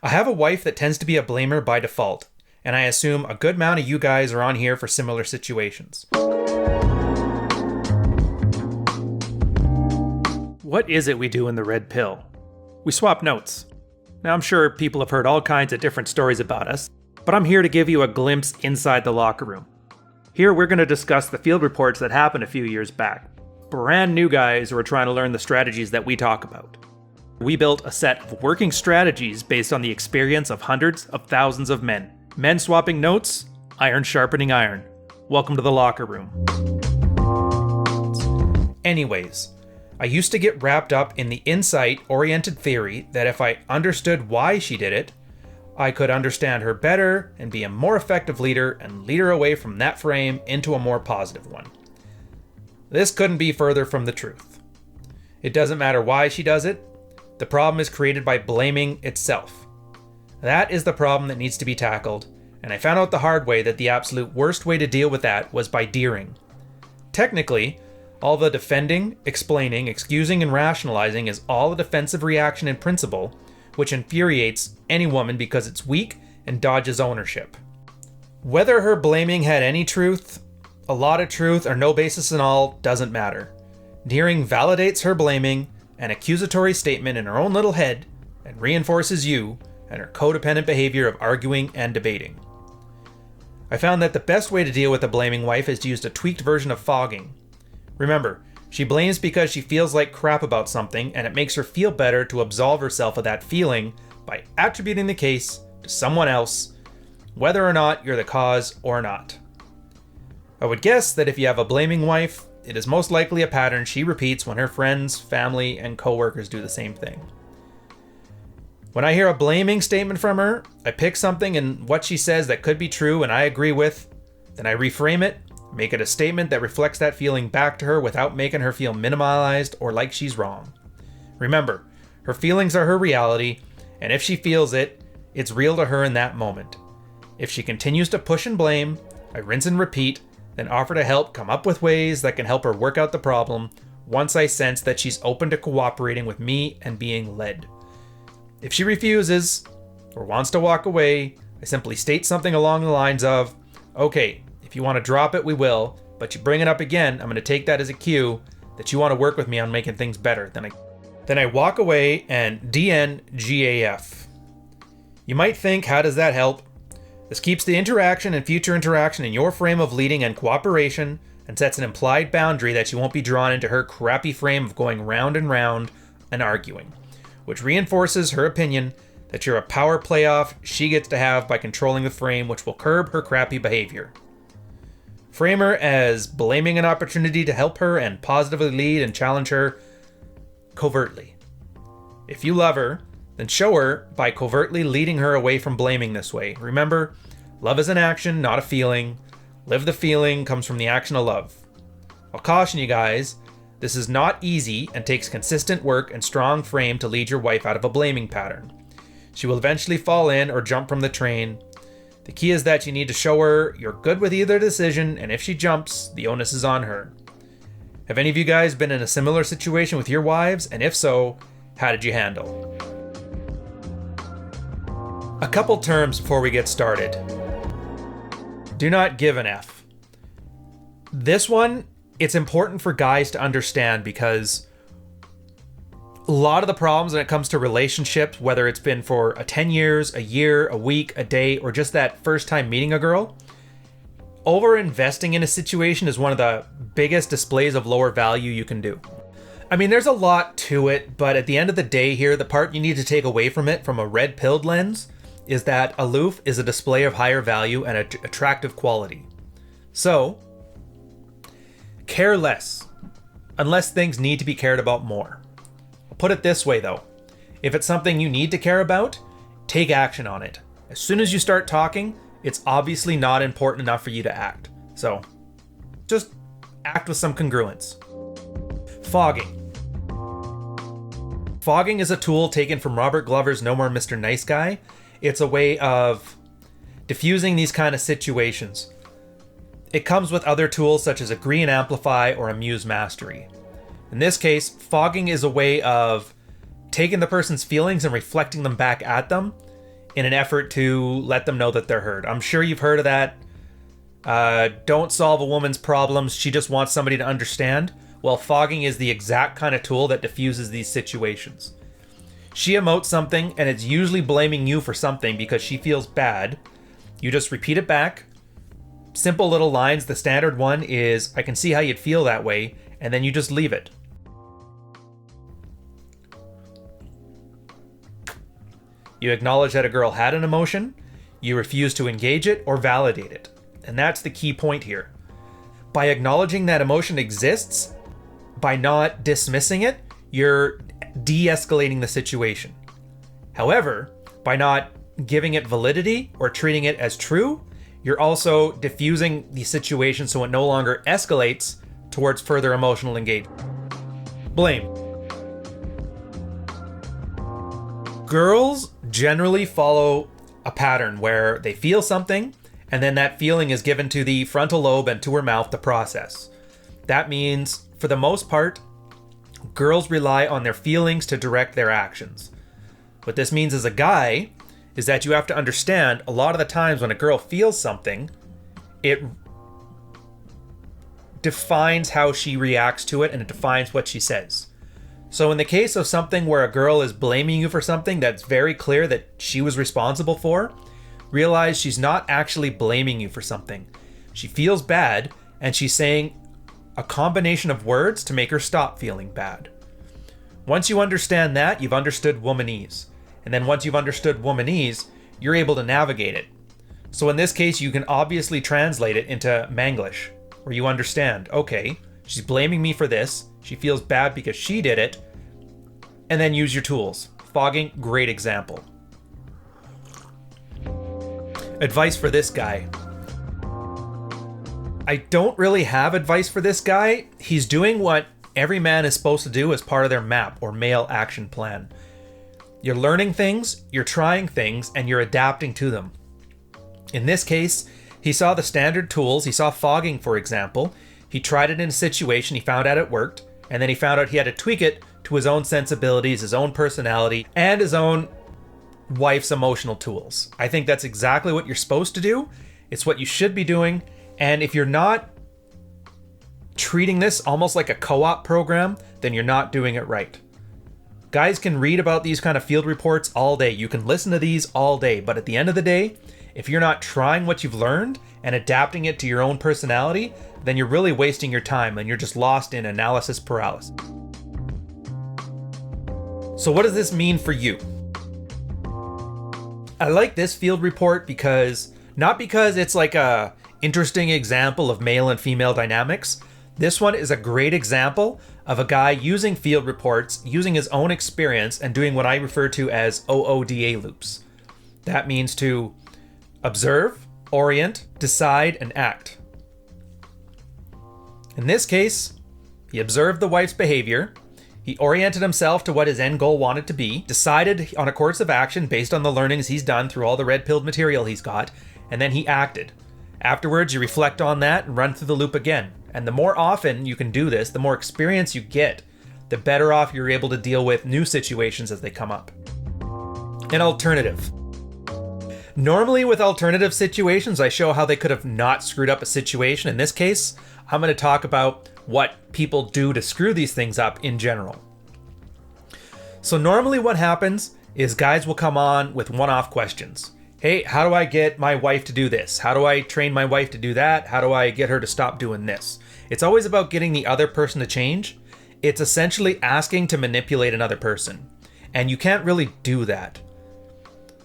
I have a wife that tends to be a blamer by default, and I assume a good amount of you guys are on here for similar situations. What is it we do in the Red Pill? We swap notes. Now, I'm sure people have heard all kinds of different stories about us, but I'm here to give you a glimpse inside the locker room. Here, we're going to discuss the field reports that happened a few years back. Brand new guys who are trying to learn the strategies that we talk about. We built a set of working strategies based on the experience of hundreds of thousands of men. Men swapping notes, iron sharpening iron. Welcome to the locker room. Anyways, I used to get wrapped up in the insight-oriented theory that if I understood why she did it, I could understand her better and be a more effective leader and lead her away from that frame into a more positive one. This couldn't be further from the truth. It doesn't matter why she does it. The problem is created by blaming itself. That is the problem that needs to be tackled, and I found out the hard way that the absolute worst way to deal with that was by deering. Technically, all the defending, explaining, excusing, and rationalizing is all a defensive reaction in principle, which infuriates any woman because it's weak and dodges ownership. Whether her blaming had any truth, a lot of truth, or no basis at all doesn't matter. Deering validates her blaming, an accusatory statement in her own little head, and reinforces you and her codependent behavior of arguing and debating. I found that the best way to deal with a blaming wife is to use a tweaked version of fogging. Remember, she blames because she feels like crap about something, and it makes her feel better to absolve herself of that feeling by attributing the case to someone else, whether or not you're the cause or not. I would guess that if you have a blaming wife, it is most likely a pattern she repeats when her friends, family, and coworkers do the same thing. When I hear a blaming statement from her, I pick something in what she says that could be true and I agree with, then I reframe it, make it a statement that reflects that feeling back to her without making her feel minimalized or like she's wrong. Remember, her feelings are her reality, and if she feels it, it's real to her in that moment. If she continues to push and blame, I rinse and repeat, then offer to help come up with ways that can help her work out the problem once I sense that she's open to cooperating with me and being led. If she refuses or wants to walk away, I simply state something along the lines of, okay, if you want to drop it, we will, but you bring it up again, I'm going to take that as a cue that you want to work with me on making things better. Then I walk away and DNGAF. You might think, how does that help? This keeps the interaction and future interaction in your frame of leading and cooperation and sets an implied boundary that you won't be drawn into her crappy frame of going round and round and arguing, which reinforces her opinion that you're a power playoff she gets to have by controlling the frame, which will curb her crappy behavior. Frame her as blaming an opportunity to help her and positively lead and challenge her covertly. If you love her, then show her by covertly leading her away from blaming this way. Remember, love is an action, not a feeling. Live the feeling comes from the action of love. I'll caution you guys, this is not easy and takes consistent work and strong frame to lead your wife out of a blaming pattern. She will eventually fall in or jump from the train. The key is that you need to show her you're good with either decision, and if she jumps, the onus is on her. Have any of you guys been in a similar situation with your wives? And if so, how did you handle? A couple terms before we get started. Do not give an F. This one, it's important for guys to understand because a lot of the problems when it comes to relationships, whether it's been for 10 years, a year, a week, a day, or just that first time meeting a girl, over-investing in a situation is one of the biggest displays of lower value you can do. I mean, there's a lot to it, but at the end of the day here, the part you need to take away from it from a red-pilled lens is that aloof is a display of higher value and attractive quality. So, care less, unless things need to be cared about more. I'll put it this way though, if it's something you need to care about, take action on it. As soon as you start talking, it's obviously not important enough for you to act. So, just act with some congruence. Fogging. Fogging is a tool taken from Robert Glover's No More Mr. Nice Guy. It's a way of diffusing these kind of situations. It comes with other tools such as Agree and Amplify or Amuse Mastery. In this case, fogging is a way of taking the person's feelings and reflecting them back at them in an effort to let them know that they're heard. I'm sure you've heard of that. Don't solve a woman's problems. She just wants somebody to understand. Well, fogging is the exact kind of tool that diffuses these situations. She emotes something, and it's usually blaming you for something because she feels bad. You just repeat it back. Simple little lines. The standard one is, I can see how you'd feel that way, and then you just leave it. You acknowledge that a girl had an emotion. You refuse to engage it or validate it. And that's the key point here. By acknowledging that emotion exists, by not dismissing it, you're de-escalating the situation. However, by not giving it validity or treating it as true, you're also diffusing the situation so it no longer escalates towards further emotional engagement. Blame. Girls generally follow a pattern where they feel something, and then that feeling is given to the frontal lobe and to her mouth to process. That means, for the most part, girls rely on their feelings to direct their actions. What this means as a guy is that you have to understand a lot of the times when a girl feels something, it defines how she reacts to it and it defines what she says. So in the case of something where a girl is blaming you for something that's very clear that she was responsible for, realize she's not actually blaming you for something. She feels bad and she's saying a combination of words to make her stop feeling bad. Once you understand that, you've understood womanese. And then once you've understood womanese, you're able to navigate it. So in this case, you can obviously translate it into Manglish, where you understand, okay, she's blaming me for this. She feels bad because she did it. And then use your tools. Fogging, great example. Advice for this guy. I don't really have advice for this guy. He's doing what every man is supposed to do as part of their MAP, or male action plan. You're learning things, you're trying things, and you're adapting to them. In this case, he saw the standard tools. He saw fogging, for example. He tried it in a situation, he found out it worked, and then he found out he had to tweak it to his own sensibilities, his own personality, and his own wife's emotional tools. I think that's exactly what you're supposed to do. It's what you should be doing. And if you're not treating this almost like a co-op program, then you're not doing it right. Guys can read about these kind of field reports all day. You can listen to these all day. But at the end of the day, if you're not trying what you've learned and adapting it to your own personality, then you're really wasting your time and you're just lost in analysis paralysis. So what does this mean for you? I like this field report not because it's like a interesting example of male and female dynamics. This one is a great example of a guy using field reports, using his own experience, and doing what I refer to as OODA loops. That means to observe, orient, decide, and act. In this case, he observed the wife's behavior, he oriented himself to what his end goal wanted to be, decided on a course of action based on the learnings he's done through all the red-pilled material he's got, and then he acted. Afterwards, you reflect on that and run through the loop again. And the more often you can do this, the more experience you get, the better off you're able to deal with new situations as they come up. An alternative. Normally with alternative situations, I show how they could have not screwed up a situation. In this case, I'm going to talk about what people do to screw these things up in general. So normally what happens is guys will come on with one-off questions. Hey, how do I get my wife to do this? How do I train my wife to do that? How do I get her to stop doing this? It's always about getting the other person to change. It's essentially asking to manipulate another person. And you can't really do that.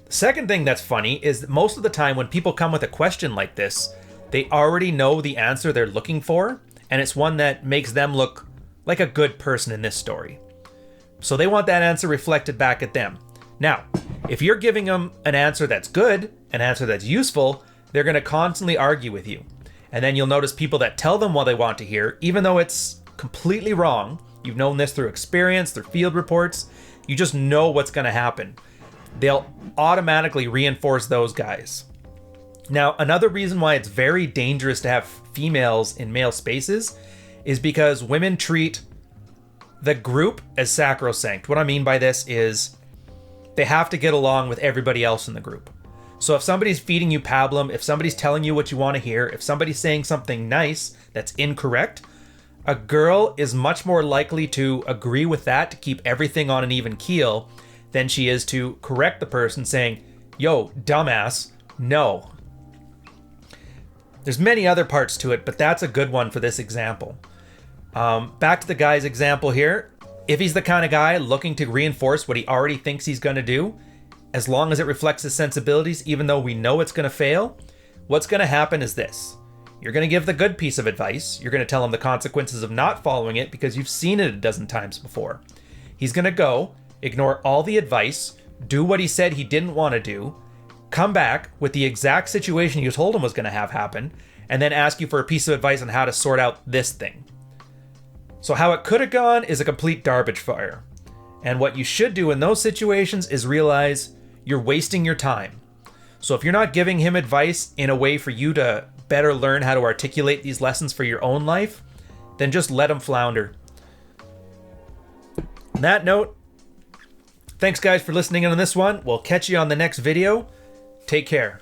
The second thing that's funny is that most of the time when people come with a question like this, they already know the answer they're looking for, and it's one that makes them look like a good person in this story. So they want that answer reflected back at them. Now, if you're giving them an answer that's good, an answer that's useful, they're going to constantly argue with you. And then you'll notice people that tell them what they want to hear, even though it's completely wrong. You've known this through experience, through field reports. You just know what's going to happen. They'll automatically reinforce those guys. Now, another reason why it's very dangerous to have females in male spaces is because women treat the group as sacrosanct. What I mean by this is they have to get along with everybody else in the group. So if somebody's feeding you pablum, if somebody's telling you what you want to hear, if somebody's saying something nice that's incorrect, a girl is much more likely to agree with that to keep everything on an even keel than she is to correct the person saying, yo, dumbass, no. There's many other parts to it, but that's a good one for this example. Back to the guy's example here. If he's the kind of guy looking to reinforce what he already thinks he's going to do, as long as it reflects his sensibilities, even though we know it's going to fail, what's going to happen is this. You're going to give the good piece of advice. You're going to tell him the consequences of not following it because you've seen it a dozen times before. He's going to go, ignore all the advice, do what he said he didn't want to do, come back with the exact situation you told him was going to have happen, and then ask you for a piece of advice on how to sort out this thing. So how it could have gone is a complete garbage fire. And what you should do in those situations is realize you're wasting your time. So if you're not giving him advice in a way for you to better learn how to articulate these lessons for your own life, then just let him flounder. On that note, thanks guys for listening in on this one. We'll catch you on the next video. Take care.